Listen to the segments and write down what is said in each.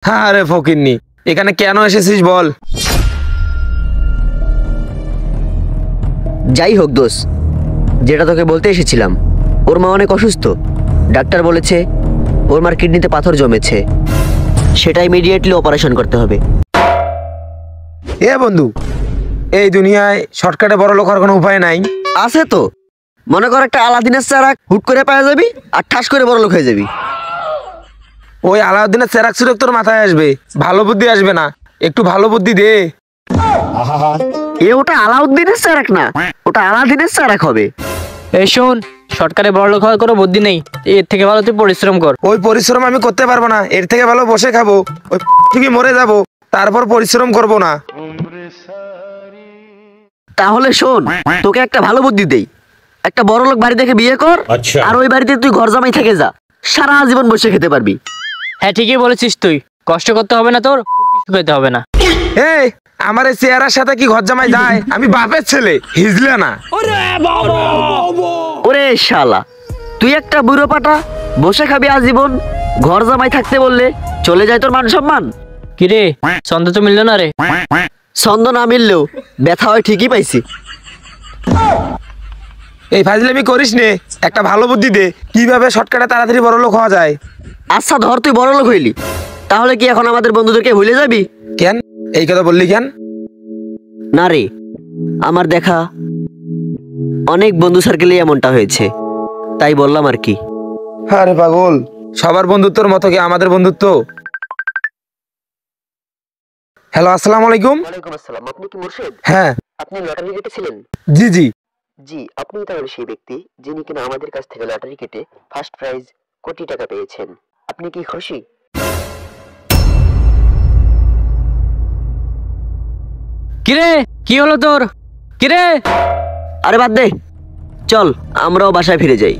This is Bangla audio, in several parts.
হ্যাঁ রে ফকিন্নি, এখানে কেন এসেছিস বল? যাই হোক দোষ, যেটা তোকে বলতে এসেছিলাম, ওর মা অনেক অসুস্থ। ডাক্তার বলেছে ওর মার কিডনিতে পাথর জমেছে, সেটা ইমিডিয়েটলি অপারেশন করতে হবে। এ বন্ধু, এই দুনিয়ায় শর্টকাটে বড় লোক হওয়ার কোনো উপায় নাই? আছে তো, মনে কর একটা আলাদিনের চারাক হুট করে পাওয়া যাবি আর ঠাস করে বড় লোক হয়ে যাবি। ওই আলাউদ্দিনের চেরাক সুরক তোর মাথায় আসবে, ভালো বুদ্ধি আসবে না। একটু ভালো বুদ্ধি দে। ওটা আলাউদ্দিনের চারাক না, ওটা আলাদিনের চারাক হবে। এই শোন, শর্টকাটে বড় লোক হওয়ার কোনো বুদ্ধি নেই, এর থেকে ভালো তুই পরিশ্রম কর। ওই পরিশ্রম আমি করতে পারবো না, এর থেকে ভালো বসে খাবো, ওই থেকে মরে যাবো, তারপর পরিশ্রম করব না। তাহলে শোন, তোকে একটা ভালো বুদ্ধি দেই, একটা বড় লোক বাড়ি দেখে বিয়ে কর, আর ওই বাড়িতে তুই ঘর জামাই থেকে যা, সারা জীবন বসে খেতে পারবি। হ্যাঁ ঠিকই বলেছিস, তুই কষ্ট করতে হবে না, তোর কিছু খেতে হবে না। এই আমার এই চেহারার সাথে কি ঘর জামাই যায়? আমি বাপের ছেলে, হিজলে না। ওরে শালা, তুই একটা বুড়ো পাটা, বসে খাবি আজীবন, ঘর জামাই থাকতে বললে চলে যায় তোর মান সম্মান। কিরে, ছন্দ তো মিললো না রে। ছন্দ না মিললেও ব্যথা হয় ঠিকই পাইছি। এই ফাজলামি করিস নে, একটা ভালো বুদ্ধি দে, কিভাবে শর্টকাটে তাড়াতাড়ি বড় লোক হওয়া যায়। আচ্ছা ধর তুই বড় লোক হইলি, তাহলে কি এখন আমাদের বন্ধুদেরকে ভুলে যাবি? কেন এই কথা বললি কেন? না রে, আমার দেখা অনেক বন্ধু সার্কেলে এমনটা হয়েছে, তাই বললাম আর কি। আরে পাগল, সবার বন্ধুত্বর মতো কি আমাদের বন্ধুত্ব? হ্যালো, আসসালামু আলাইকুম। ওয়ালাইকুম আসসালাম, আপনি কি মুর্শিদ? হ্যাঁ আপনি লটারি কেটেছিলেন? জি জি। জি, আপনি তাহলে সেই ব্যক্তি যিনি কিনা আমাদের কাছ থেকে লটারি কেটে ফার্স্ট প্রাইজ কোটি টাকা পেয়েছেন। আপনি কি খুশি? কিরে, কি হলো তোর? কিরে, আরে বাদ দে, চল আমরাও বাসায় ফিরে যাই।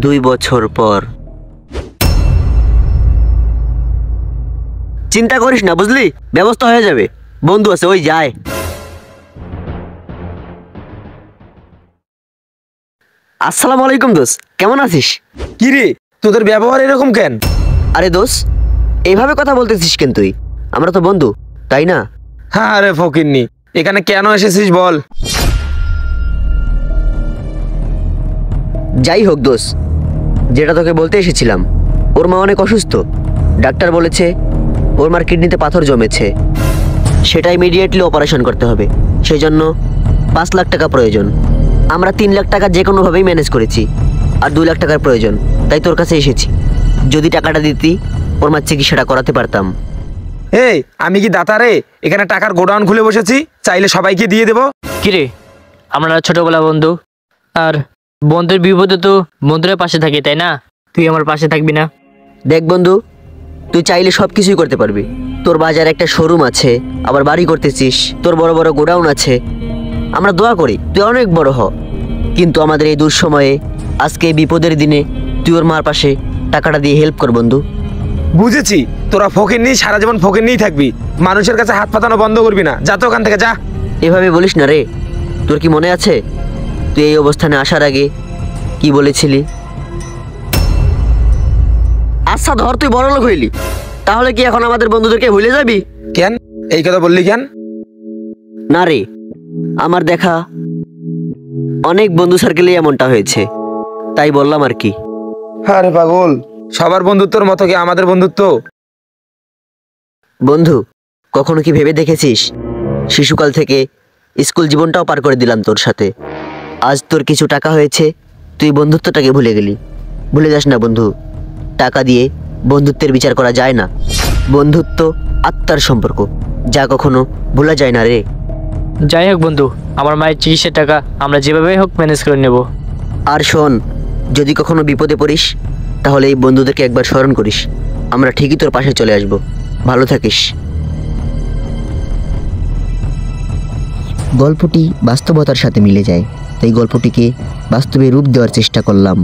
দুই বছর পর। চিন্তা করিস না, বুঝলি, ব্যবস্থা হয়ে যাবে, বন্ধু আছে, ওই যায়। আসসালামু আলাইকুম দোষ, কেমন আছিস? কি রে, তোদের ব্যবহার এরকম কেন? আরে দোষ, এইভাবে কথা বলতেছিস কেন তুই? আমরা তো বন্ধু, তাই না? হ্যাঁ আরে ফকিন্নি, এখানে কেন এসেছিস বল? যাই হোক দোষ, যেটা তোকে বলতে এসেছিলাম, ওর মা অনেক অসুস্থ। ডাক্তার বলেছে ওর মার কিডনিতে পাথর জমেছে, সেটা ইমিডিয়েটলি অপারেশন করতে হবে। সেই জন্য 5 লাখ টাকা প্রয়োজন। আমরা 3 লাখ টাকা যে কোনোভাবেই ম্যানেজ করেছি, আর 2 লাখ টাকার প্রয়োজন, তাই তোর কাছে এসেছি। যদি টাকাটা দিতি, ওর মার চিকিৎসাটা করাতে পারতাম। এই আমি কি দাতা রে? এখানে টাকার গোডাউন খুলে বসেছি, চাইলে সবাইকে দিয়ে দেবো। কিরে, আমরা ছোটবেলা বন্ধু, আর বন্ধুর বিপদে তো বন্ধুরা পাশে থাকে, তাই না? তুই আমার পাশে থাকবি না? দেখ বন্ধু, তুই চাইলে সব কিছুই করতে পারবি। তোর বাজারে একটা শোরুম আছে, আবার বাড়ি করতেছিস, তোর বড় বড় গোডাউন আছে। আমরা দোয়া করি তুই অনেক বড় হ, কিন্তু আমাদের এই দুঃসময়ে, আজকে এই বিপদের দিনে, তুই ওর মার পাশে টাকাটা দিয়ে হেল্প কর বন্ধু। বুঝেছি, তোরা ফকিন্নি, সারা জীবন ফকিন্নিই থাকবি, মানুষের কাছে হাত পাতানো বন্ধ করবি না। যা তো ওখান থেকে যা। এভাবে বলিস না রে, তোর কি মনে আছে তুই এই অবস্থানে আসার আগে কি বলেছিলি? আচ্ছা ধর তুই বড় লোক হইলি, তাহলে কি এখন আমাদের বন্ধুদেরকে ভুলে যাবি? কেন এই কথা বললি কেন? না রে, আমার দেখা অনেক বন্ধু সার্কেলে এমনটা হয়েছে, তাই বললাম আর কি। আরে পাগল, সবার বন্ধুত্বর মতো কি আমাদের বন্ধুত্ব? বন্ধু, কখনো কি ভেবে দেখেছিস, শিশুকাল থেকে স্কুল জীবনটাও পার করে দিলাম তোর সাথে। আজ তোর কিছু টাকা হয়েছে, তুই বন্ধুত্বটাকে ভুলে গেলি। ভুলে যাস না বন্ধু, টাকা দিয়ে বন্ধুত্বের বিচার করা যায় না। বন্ধুত্ব আত্মার সম্পর্ক, যা কখনো ভোলা যায় না রে। যাই হোক বন্ধু, আমার মায়ের চিকিৎসার টাকা আমরা যেভাবে হোক ম্যানেজ করে নেব। আর শোন, যদি কখনো বিপদে পড়িস, তাহলে এই বন্ধুদেরকে একবার স্মরণ করিস, আমরা ঠিকই তোর পাশে চলে আসব। ভালো থাকিস। গল্পটি বাস্তবতার সাথে মিলে যায়, তাই গল্পটিকে বাস্তবে রূপ দেওয়ার চেষ্টা করলাম।